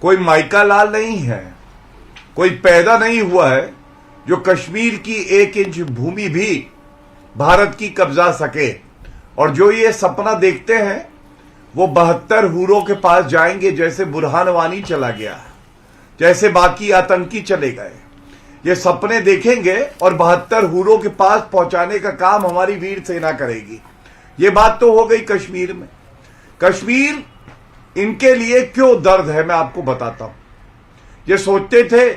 कोई माइका लाल नहीं है, कोई पैदा नहीं हुआ है जो कश्मीर की 1 इंच भूमि भी भारत की कब्जा सके। और जो ये सपना देखते हैं वो 72 हूरों के पास जाएंगे, जैसे बुरहान वानी चला गया, जैसे बाकी आतंकी चले गए। ये सपने देखेंगे और 72 हूरों के पास पहुंचाने का काम हमारी वीर सेना करेगी। ये बात तो हो गई कश्मीर में। कश्मीर इनके लिए क्यों दर्द है मैं आपको बताता हूं। ये सोचते थे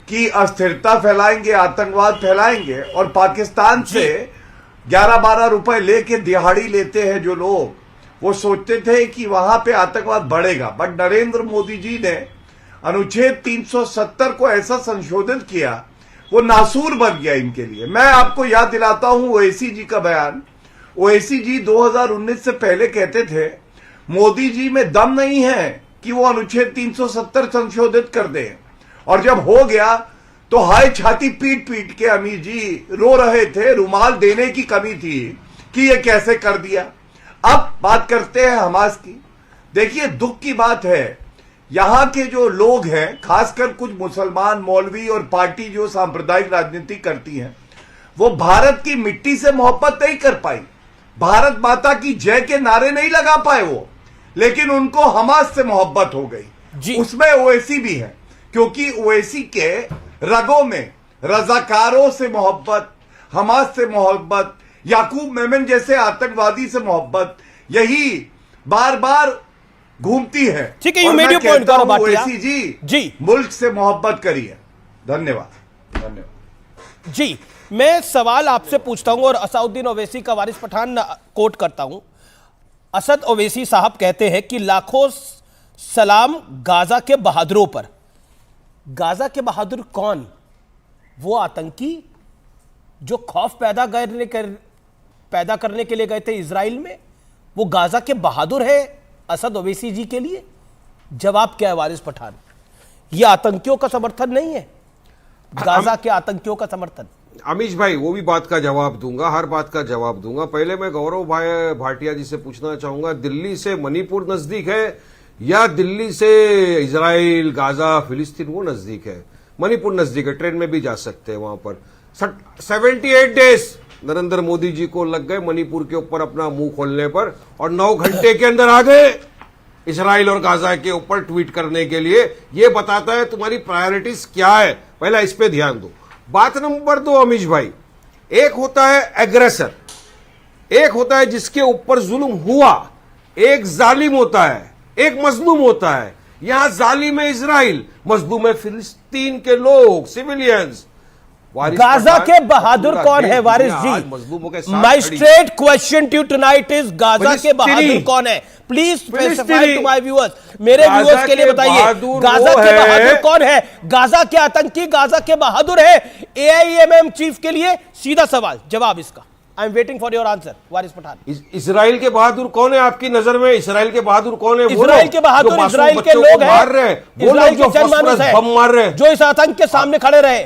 कि अस्थिरता फैलाएंगे, आतंकवाद फैलाएंगे, और पाकिस्तान से 11-12 रुपए लेके दिहाड़ी लेते हैं जो लोग, वो सोचते थे कि वहां पे आतंकवाद बढ़ेगा। बट नरेंद्र मोदी जी ने अनुच्छेद 370 को ऐसा संशोधित किया, वो नासूर बन गया इनके लिए। मैं आपको याद दिलाता हूं ओवैसी जी का बयान। ओवैसी जी 2019 से पहले कहते थे मोदी जी में दम नहीं है कि वो अनुच्छेद 370 संशोधित कर दे, और जब हो गया तो हाय छाती पीट पीट के अमीर जी रो रहे थे, रुमाल देने की कमी थी कि ये कैसे कर दिया। अब बात करते हैं हमास की। देखिए दुख की बात है, यहां के जो लोग हैं, खासकर कुछ मुसलमान मौलवी और पार्टी जो सांप्रदायिक राजनीति करती हैं, वो भारत की मिट्टी से मोहब्बत नहीं कर पाई, भारत माता की जय के नारे नहीं लगा पाए वो, लेकिन उनको हमास से मोहब्बत हो गई। उसमें ओवैसी भी है, क्योंकि ओवैसी के रगों में रजाकारों से मोहब्बत, हमास से मोहब्बत, याकूब मेमन जैसे आतंकवादी से मोहब्बत, यही बार बार घूमती है। ठीक है, ओवैसी जी मुल्क से मोहब्बत करिए। धन्यवाद। धन्यवाद जी। मैं सवाल आपसे पूछता हूं और असदुद्दीन ओवैसी का वारिस पठान कोट करता हूं। असद ओवैसी साहब कहते हैं कि लाखों सलाम गाजा के बहादुरों पर। गाजा के बहादुर कौन? वो आतंकी जो खौफ पैदा करने के लिए गए थे इजराइल में, वो गाजा के बहादुर है असद ओवैसी जी के लिए? जवाब क्या है वारिस पठान? ये आतंकियों का समर्थन नहीं है, गाजा के आतंकियों का समर्थन। अमीश भाई वो भी बात का जवाब दूंगा, हर बात का जवाब दूंगा। पहले मैं गौरव भाई भाटिया जी से पूछना चाहूंगा, दिल्ली से मणिपुर नजदीक है या दिल्ली से इजराइल, गाजा, फिलिस्तीन वो नजदीक है? मणिपुर नजदीक है, ट्रेन में भी जा सकते हैं वहां पर। 78 डेज नरेंद्र मोदी जी को लग गए मणिपुर के ऊपर अपना मुंह खोलने पर, और 9 घंटे के अंदर आ गए इजराइल और गाजा के ऊपर ट्वीट करने के लिए। यह बताता है तुम्हारी प्रायोरिटीज क्या है, पहला इस पे ध्यान दो। बात नंबर 2 अमीश भाई, एक होता है एग्रेसर, एक होता है जिसके ऊपर जुल्म हुआ, एक जालिम होता है, एक मजलूम होता है। यहां जालिम है इजराइल, मजलूम है फिलिस्तीन के लोग, सिविलियंस। गाजा के बहादुर कौन है Waris ji? My straight question to tonight is Gaza के बहादुर कौन है? Please specify to my viewers, मेरे व्यूअर्स के लिए बताइए, गाजा के बहादुर कौन है? गाजा के आतंकी गाजा के बहादुर है? एआईएमएम चीफ के लिए सीधा सवाल, जवाब इसका। I am waiting for your answer Waris Pathan. Israel के बहादुर कौन है आपकी नजर में? इजराइल के बहादुर कौन है? इजराइल के बहादुर इजराइल के लोग मार रहे हैं, वो लोग जो बम मार रहे हैं, जो इस आतंक के सामने खड़े रहे।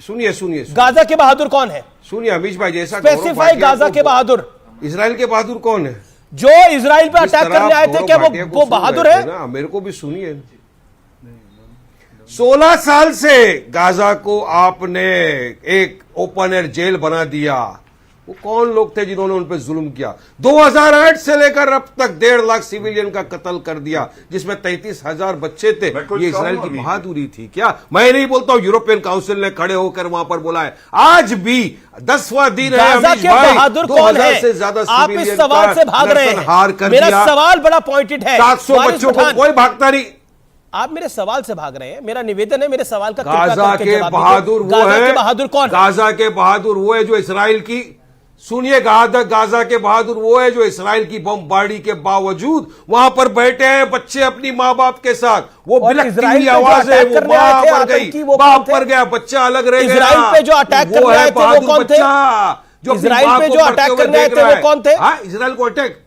सुनिए सुनिए, गाजा के बहादुर कौन है? सुनिए अमीश भाई, जैसा स्पेसिफाई गाजा के बहादुर। इजराइल के बहादुर कौन है? जो इजराइल पे अटैक करने आए थे, क्या वो बहादुर है ना? मेरे को भी सुनिए। 16 साल से गाजा को आपने एक ओपन एयर जेल बना दिया। वो कौन लोग थे जिन्होंने उन पर जुल्म किया? 2008 से लेकर अब तक 1.5 लाख सिविलियन का कत्ल कर दिया, जिसमें 33,000 बच्चे थे। ये इजराइल की बहादुरी थी क्या? मैं नहीं बोलता हूं, यूरोपियन काउंसिल ने खड़े होकर वहां पर बोला है। आज भी 10वां दिन है अमीश भाई, बहादुर कौन है? से ज्यादा आप इस सवाल से भाग रहे हैं। मेरा सवाल बड़ा पॉइंटेड है। 700 बच्चों को कोई भागता नहीं। आप मेरे सवाल से भाग रहे हैं, मेरा निवेदन है मेरे सवाल का। गाजा के बहादुर वो है, बहादुर कौन? गाजा के बहादुर वो है जो इजराइल की, सुनिए, गाजा के बहादुर वो है जो इजराइल की बमबारी के बावजूद वहां पर बैठे हैं बच्चे अपनी माँ बाप के साथ। वो बिलखती हुई आवाज है, वो माँ मर गई, बाप मर गया, बच्चा अलग रह गया। इजराइल पे जो अटैक करने आए थे वो कौन थे? जो इजराइल पे जो अटैक करने आए थे वो कौन थे? इजराइल को अटैक,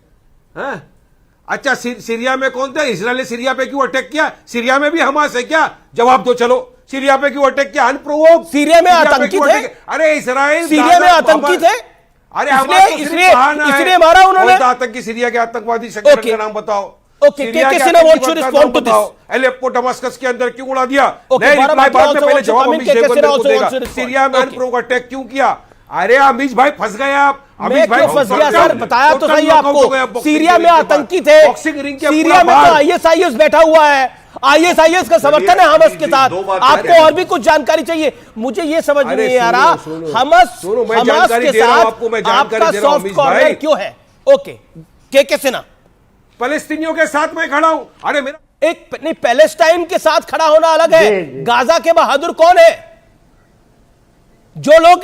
अच्छा सीरिया में कौन थे? इजराइल ने सीरिया पे क्यों अटैक किया? सीरिया में भी हमास है क्या? जवाब दो। चलो, सीरिया पे क्यों अटैक किया? अनप्रोवोक्ड। सीरिया में आतंकी थे? अरे इजराइल सीरिया में आतंकी थे? अरे इसलिए मारा उन्होंने। आतंकी सीरिया के आतंकवादी संगठन का नाम बताओ। Okay, सीरिया KK के Sinha wants to आतंकी respond to this. बताओ, एलेप्पो डमस्कस के अंदर क्यों उड़ा दिया? Okay, नहीं, Gaurav रिप्लाई Bhatia बाद में, also पहले wants to जवाब come in. Amish KK Devgan Sinha को also देगा। wants to respond. सीरिया में Okay. प्रो का अटैक क्यों किया? अरे अमीश भाई फंस गए आप। मैं अमीश भाई क्यों फंस गया सर? बताया तो सही आपको, सीरिया में आतंकी थे, बॉक्सिंग रिंग के सीरिया में तो आईएसआईएस बैठा हुआ है, आईएसआईएस का समर्थन है हमास के साथ। आपको और भी कुछ जानकारी चाहिए? मुझे ये समझ नहीं आ रहा, हमास के साथ आपका सॉफ्ट कॉर्नर क्यों है? ओके, केके सिन्हा फलस्तीनियों के साथ मैं खड़ा हूं। अरे मेरा एक नहीं, पैलेस्टाइन के साथ खड़ा होना अलग है। गाजा के बहादुर कौन है? जो लोग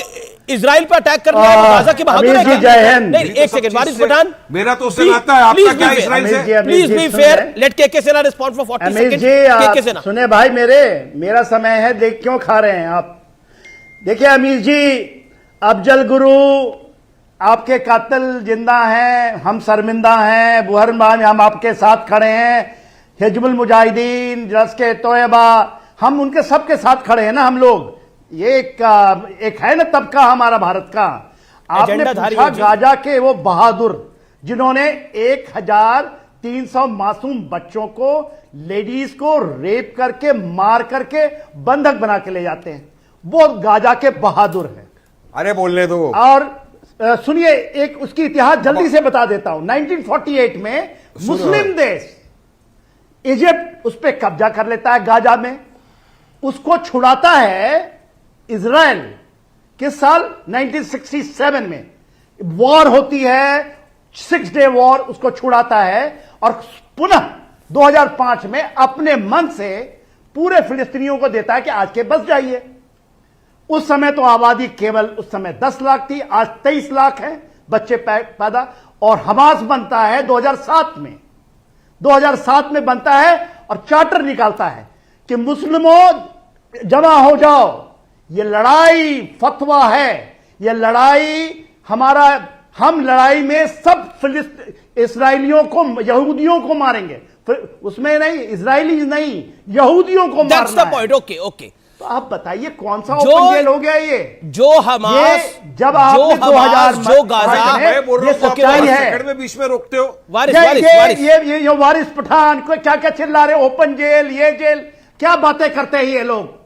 इजराइल पर अटैक कर रहे हैं गाजा के बहादुर है क्या? नहीं, एक सेकंड, वारिस पठान, मेरा तो उससे नाता है, आपका क्या इजराइल से? Please be fair, let KK Sinha respond for 40 second. KK Sinha सुने भाई, मेरा समय है, देख क्यों खा रहे हैं आप? देखिए अमीर जी, अफजल गुरु आपके कातिल जिंदा हैं, हम शर्मिंदा हैं, बुहरमान हम आपके साथ खड़े हैं, हिजबुल मुजाहिदीन, लश्कर तोयबा, हम उनके सबके साथ खड़े हैं ना हम लोग। ये एक है ना तबका हमारा भारत का। आपने पूछा गाजा के वो बहादुर जिन्होंने 1300 मासूम बच्चों को, लेडीज को रेप करके, मार करके बंधक बना के ले जाते हैं, वो गाजा के बहादुर हैं। अरे बोलने दो। और सुनिए, एक उसकी इतिहास जल्दी से बता देता हूं। 1948 में मुस्लिम देश इजिप्ट उस पर कब्जा कर लेता है गाजा में, उसको छुड़ाता है इजराइल। किस साल? 1967 में वॉर होती है, 6 डे वॉर, उसको छुड़ाता है और पुनः 2005 में अपने मन से पूरे फिलिस्तीनियों को देता है कि आज के बस जाइए। उस समय तो आबादी केवल उस समय 10 लाख थी, आज 23 लाख है बच्चे पैदा। और हमास बनता है 2007 में, 2007 में बनता है और चार्टर निकालता है कि मुस्लिमों जमा हो जाओ, ये लड़ाई फतवा है, ये लड़ाई हमारा, हम लड़ाई में सब इस्राएलियों को, यहूदियों को मारेंगे, उसमें नहीं, इजरायली नहीं, यहूदियों को मारना है। पॉइंट। ओके ओके, तो आप बताइए कौन सा ओपन जेल हो गया ये? जो हमास, जब आपने 2000 जो गाजा, मैं बोल रहा हूं, ये सच्चाई है। सेकंड में बीच में रोकते हो। ये वारिस पठान को क्या क्या चिल्ला रहे, ओपन जेल, ये जेल, क्या बातें करते हैं ये लोग?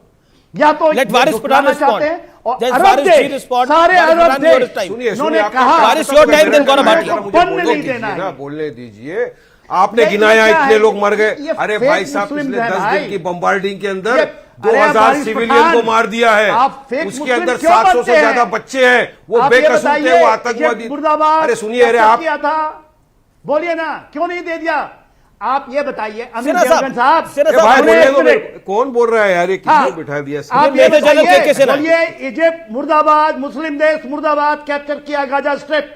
या तो वारिस पठान चाहते हैं और Just अरब Varis देश, respond. सारे Varis अरब Pradhan, your देश time. उन्होंने कहा Varis, your time, then Gaurav Bhatia. बंद नहीं देना है। बोलने दीजिए। आपने गिनाया इतने लोग मर गए। अरे भाई साहब, पिछले 10 दिन की बम्बार्डिंग के अंदर 2000 सिविलियन को मार दिया है। उसके अंदर 700 से ज्यादा बच्चे हैं, वो बेकसूर थे, वो आतंकवादी। अरे सुनिए, अरे आप किया था, बोलिए ना, क्यों नहीं दे दिया? आप ये बताइए अमीर देवगन साहब, कौन बोल रहा है यार, ये किसने बिठा दिया? आप ये बोलिए, इजिप्ट मुर्दाबाद, मुस्लिम देश मुर्दाबाद, कैप्चर किया गाजा स्ट्रिप।